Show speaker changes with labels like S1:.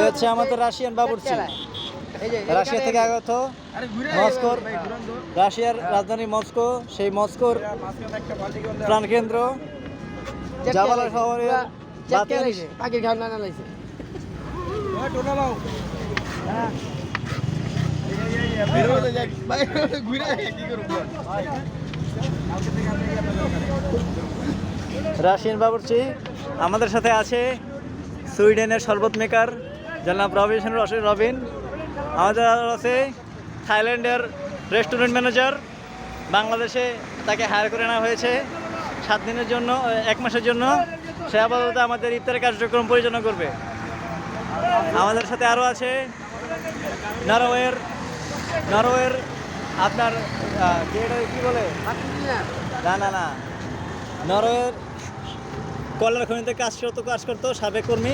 S1: হচ্ছে আমাদের রাশিয়ান বাবুর্চি, রাশিয়া থেকে আগত, মস্কোর, রাশিয়ার রাজধানী মস্কো, সেই মস্কোর প্রাণকেন্দ্র জাবালা শহরের
S2: পাখির ঘাম নানা লাইছে।
S1: রাশিয়ান বাবুর্চি। আমাদের সাথে আছে সুইডেনের শরবত মেকার জনাব রবিন। আমাদের আছে থাইল্যান্ডের রেস্টুরেন্ট ম্যানেজার, বাংলাদেশে তাকে হায়ার করে নেওয়া হয়েছে 7 দিনের জন্য, 1 মাসের জন্য। সে আপাতত আমাদের ইফতারের কার্যক্রম পরিচালনা করবে। আমাদের সাথে আরও আছে নরওয়ের আপনার কি বলে না নরওয়ের কয়লার খনিতে কাজ করতো সাবেক কর্মী।